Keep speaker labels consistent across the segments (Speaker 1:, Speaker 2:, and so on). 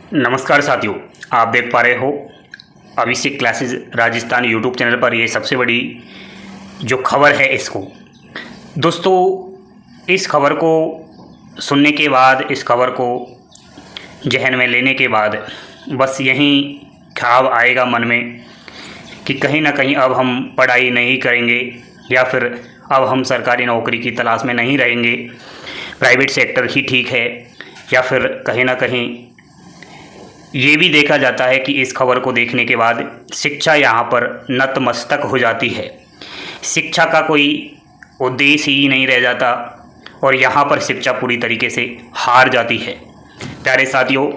Speaker 1: नमस्कार साथियों, आप देख पा रहे हो अभिषेक क्लासेस राजस्थान यूट्यूब चैनल पर ये सबसे बड़ी जो खबर है इसको। दोस्तों, इस खबर को सुनने के बाद, इस खबर को जहन में लेने के बाद बस यही ख्याल आएगा मन में कि कहीं ना कहीं अब हम पढ़ाई नहीं करेंगे या फिर अब हम सरकारी नौकरी की तलाश में नहीं रहेंगे, प्राइवेट सेक्टर ही ठीक है। या फिर कहीं ना कहीं ये भी देखा जाता है कि इस खबर को देखने के बाद शिक्षा यहाँ पर नतमस्तक हो जाती है। शिक्षा का कोई उद्देश्य ही नहीं रह जाता और यहाँ पर शिक्षा पूरी तरीके से हार जाती है। प्यारे साथियों,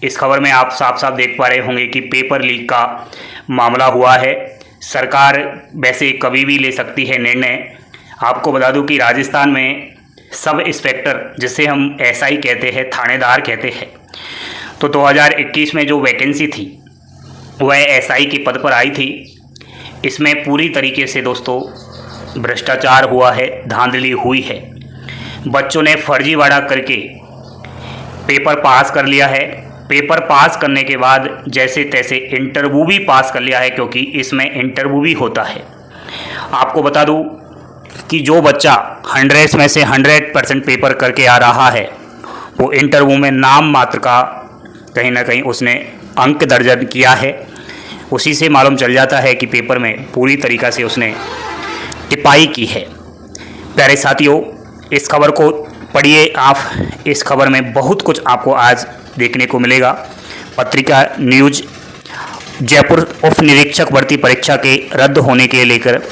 Speaker 1: इस खबर में आप साफ साफ देख पा रहे होंगे कि पेपर लीक का मामला हुआ है। सरकार वैसे कभी भी ले सकती है निर्णय। आपको बता दूं कि राजस्थान में सब इंस्पेक्टर, जिसे हम एसआई कहते हैं, थानेदार कहते हैं, तो 2021 में जो वैकेंसी थी वह एसआई के पद पर आई थी। इसमें पूरी तरीके से दोस्तों भ्रष्टाचार हुआ है, धांधली हुई है। बच्चों ने फर्जीवाड़ा करके पेपर पास कर लिया है। पेपर पास करने के बाद जैसे तैसे इंटरव्यू भी पास कर लिया है, क्योंकि इसमें इंटरव्यू भी होता है। आपको बता दूं कि जो बच्चा 100 में से 100% पेपर करके आ रहा है, वो इंटरव्यू में नाम मात्र का कहीं ना कहीं उसने अंक दर्ज किया है। उसी से मालूम चल जाता है कि पेपर में पूरी तरीक़ा से उसने टिपाई की है। प्यारे साथियों, इस खबर को पढ़िए आप। इस खबर में बहुत कुछ आपको आज देखने को मिलेगा। पत्रिका न्यूज जयपुर उप निरीक्षक भर्ती परीक्षा के रद्द होने के लेकर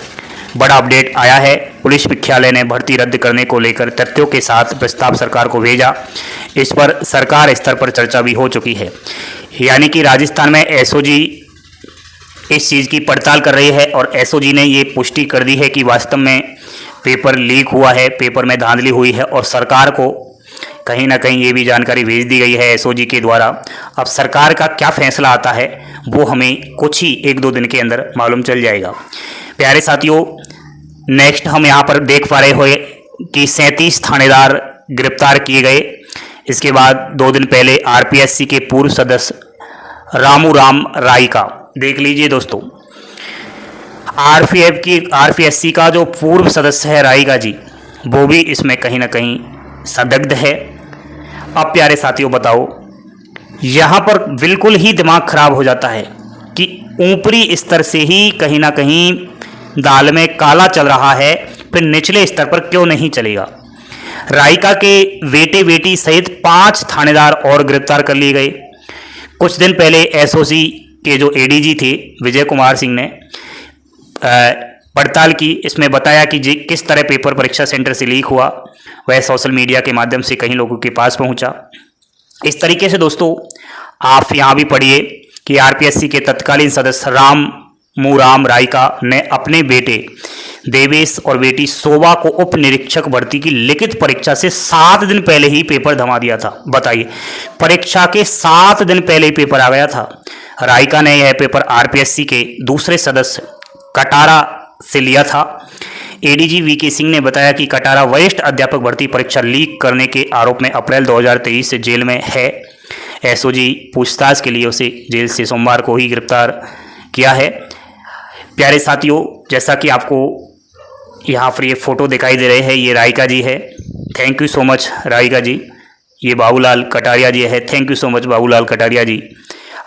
Speaker 1: बड़ा अपडेट आया है। पुलिस मुख्यालय ने भर्ती रद्द करने को लेकर तथ्यों के साथ प्रस्ताव सरकार को भेजा। इस पर सरकार स्तर पर चर्चा भी हो चुकी है। यानी कि राजस्थान में एसओजी इस चीज़ की पड़ताल कर रही है और एसओजी ने ये पुष्टि कर दी है कि वास्तव में पेपर लीक हुआ है, पेपर में धांधली हुई है और सरकार को कहीं ना कहीं ये भी जानकारी भेज दी गई है एसओजी के द्वारा। अब सरकार का क्या फैसला आता है वो हमें कुछ ही 1-2 दिन के अंदर मालूम चल जाएगा। प्यारे साथियों, नेक्स्ट हम यहाँ पर देख पा रहे हुए कि 37 थानेदार गिरफ्तार किए गए। इसके बाद 2 दिन पहले आरपीएससी के पूर्व सदस्य रामू राम राय का देख लीजिए दोस्तों। आरपीएससी का जो पूर्व सदस्य है रायका जी, वो भी इसमें कहीं ना कहीं संदिग्ध है। अब प्यारे साथियों बताओ, यहाँ पर बिल्कुल ही दिमाग खराब हो जाता है कि ऊपरी स्तर से ही कहीं ना कहीं दाल में काला चल रहा है, फिर निचले स्तर पर क्यों नहीं चलेगा। रायका के बेटे बेटी सहित 5 थानेदार और गिरफ्तार कर लिए गए। कुछ दिन पहले एसओजी के जो एडीजी थे विजय कुमार सिंह ने पड़ताल की। इसमें बताया कि किस तरह पेपर परीक्षा सेंटर से लीक हुआ, वह सोशल मीडिया के माध्यम से कई लोगों के पास पहुंचा। इस तरीके से दोस्तों आप यहाँ भी पढ़िए कि आरपीएससी के तत्कालीन सदस्य राम रायका ने अपने बेटे देवेश और बेटी शोभा को उप निरीक्षक भर्ती की लिखित परीक्षा से 7 दिन पहले ही पेपर थमा दिया था। बताइए, परीक्षा के 7 दिन पहले ही पेपर आ गया था। रायका ने यह पेपर आरपीएससी के दूसरे सदस्य कटारा से लिया था। एडीजी वीके सिंह ने बताया कि कटारा वरिष्ठ अध्यापक भर्ती परीक्षा लीक करने के आरोप में अप्रैल 2023 से जेल में है। एसओजी पूछताछ के लिए उसे जेल से सोमवार को ही गिरफ्तार किया है। प्यारे साथियों, जैसा कि आपको यहाँ पर ये फ़ोटो दिखाई दे रहे हैं, ये रायका जी है। Thank you so much Raika ji. ये बाबूलाल कटारिया जी है। Thank you so much Babulal Kataria ji,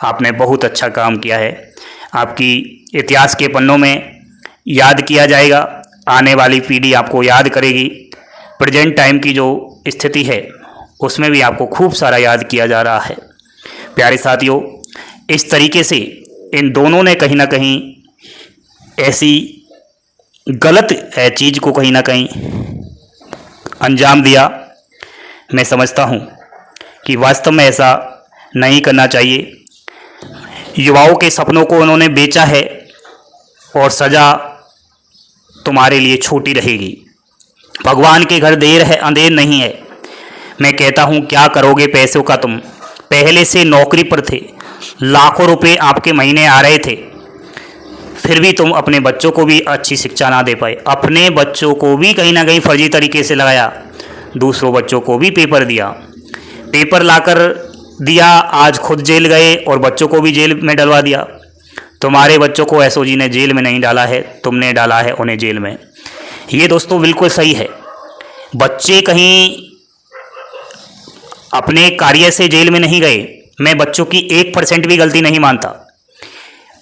Speaker 1: आपने बहुत अच्छा काम किया है। आपकी इतिहास के पन्नों में याद किया जाएगा, आने वाली पीढ़ी आपको याद करेगी। प्रेजेंट टाइम की जो स्थिति है उसमें भी आपको खूब सारा याद किया जा रहा है। प्यारे साथियों, इस तरीके से इन दोनों ने कहीं ना कहीं ऐसी गलत चीज़ को कहीं ना कहीं अंजाम दिया। मैं समझता हूँ कि वास्तव में ऐसा नहीं करना चाहिए। युवाओं के सपनों को उन्होंने बेचा है और सज़ा तुम्हारे लिए छोटी रहेगी। भगवान के घर देर है अंधेर नहीं है। मैं कहता हूँ, क्या करोगे पैसों का तुम? पहले से नौकरी पर थे, लाखों रुपए आपके महीने आ रहे थे, फिर भी तुम अपने बच्चों को भी अच्छी शिक्षा ना दे पाए। अपने बच्चों को भी कहीं ना कहीं फर्जी तरीके से लगाया, दूसरों बच्चों को भी पेपर दिया। पेपर लाकर दिया, आज खुद जेल गए और बच्चों को भी जेल में डलवा दिया। तुम्हारे बच्चों को एसओजी ने जेल में नहीं डाला है, तुमने डाला है उन्हें जेल में। ये दोस्तों बिल्कुल सही है। बच्चे कहीं अपने कार्य से जेल में नहीं गए। मैं बच्चों की 1% भी गलती नहीं मानता।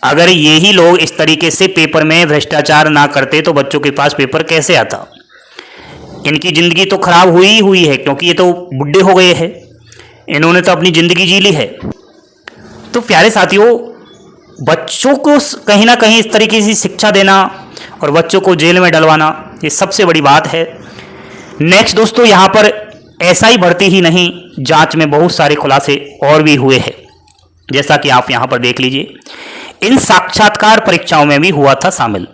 Speaker 1: अगर यही लोग इस तरीके से पेपर में भ्रष्टाचार ना करते तो बच्चों के पास पेपर कैसे आता। इनकी ज़िंदगी तो खराब हुई ही हुई है, क्योंकि ये तो बुढ़े हो गए हैं, इन्होंने तो अपनी ज़िंदगी जी ली है। तो प्यारे साथियों, बच्चों को कहीं ना कहीं इस तरीके से शिक्षा देना और बच्चों को जेल में डलवाना, ये सबसे बड़ी बात है। नेक्स्ट दोस्तों, यहाँ पर ऐसा ही भर्ती ही नहीं, जांच में बहुत सारे खुलासे और भी हुए हैं, जैसा कि आप यहाँ पर देख लीजिए। इन साक्षात्कार परीक्षाओं में भी हुआ था शामिल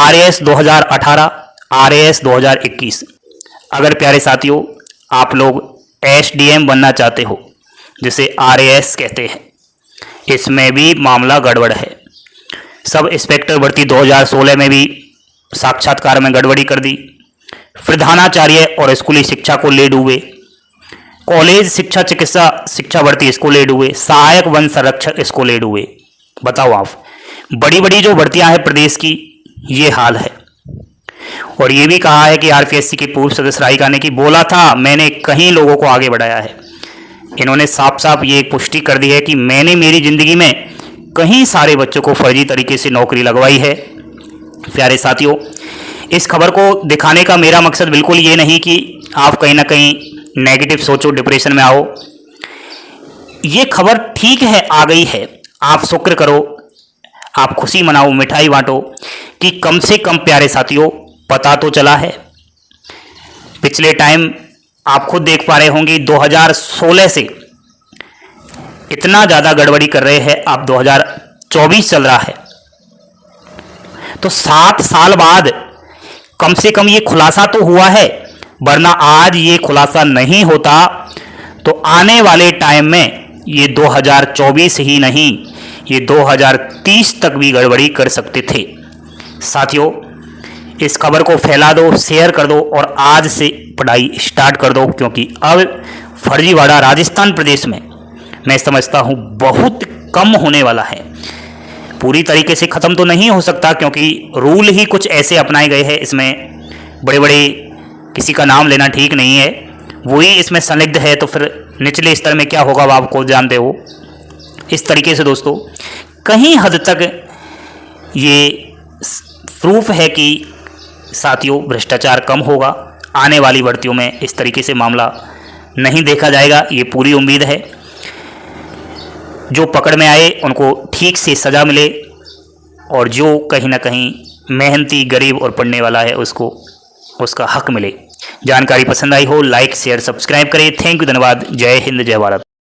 Speaker 1: RAS 2018, RAS 2021। अगर प्यारे साथियों आप लोग SDM बनना चाहते हो, जिसे RAS कहते हैं, इसमें भी मामला गड़बड़ है। सब इंस्पेक्टर भर्ती 2016 में भी साक्षात्कार में गड़बड़ी कर दी। प्रधानाचार्य और स्कूली शिक्षा को ले डूबे। कॉलेज शिक्षा चिकित्सा शिक्षा भर्ती इसको ले डूबे। सहायक वन संरक्षक इसको ले डूबे। बताओ आप, बड़ी बड़ी जो भर्तियां हैं प्रदेश की, ये हाल है। और ये भी कहा है कि RPSC के पूर्व सदस्य राहिका ने कि बोला था मैंने कहीं लोगों को आगे बढ़ाया है। इन्होंने साफ साफ ये पुष्टि कर दी है कि मैंने मेरी ज़िंदगी में कहीं सारे बच्चों को फर्जी तरीके से नौकरी लगवाई है। प्यारे साथियों, इस खबर को दिखाने का मेरा मकसद बिल्कुल ये नहीं कि आप कहीं ना कहीं नेगेटिव सोचो, डिप्रेशन में आओ। ये खबर ठीक है, आ गई है, आप शुक्र करो, आप खुशी मनाओ, मिठाई बांटो कि कम से कम प्यारे साथियों पता तो चला है। पिछले टाइम आप खुद देख पा रहे होंगे 2016 से इतना ज़्यादा गड़बड़ी कर रहे हैं, आप 2024 चल रहा है, तो 7 साल बाद कम से कम ये खुलासा तो हुआ है। वरना आज ये खुलासा नहीं होता तो आने वाले टाइम में ये 2024 ही नहीं, ये 2030 तक भी गड़बड़ी कर सकते थे। साथियों, इस खबर को फैला दो, शेयर कर दो और आज से पढ़ाई स्टार्ट कर दो, क्योंकि अब फर्जीवाड़ा राजस्थान प्रदेश में मैं समझता हूँ बहुत कम होने वाला है। पूरी तरीके से ख़त्म तो नहीं हो सकता, क्योंकि रूल ही कुछ ऐसे अपनाए गए हैं। इसमें बड़े बड़े किसी का नाम लेना ठीक नहीं है, वही इसमें संलिग्ध है, तो फिर निचले स्तर में क्या होगा वो आपको जानते हो। इस तरीके से दोस्तों कहीं हद तक ये प्रूफ है कि साथियों भ्रष्टाचार कम होगा। आने वाली भर्तियों में इस तरीके से मामला नहीं देखा जाएगा, ये पूरी उम्मीद है। जो पकड़ में आए उनको ठीक से सज़ा मिले और जो कहीं ना कहीं मेहनती, गरीब और पढ़ने वाला है उसको उसका हक मिले। जानकारी पसंद आई हो लाइक शेयर सब्सक्राइब करें। थैंक यू, धन्यवाद। जय हिंद, जय भारत।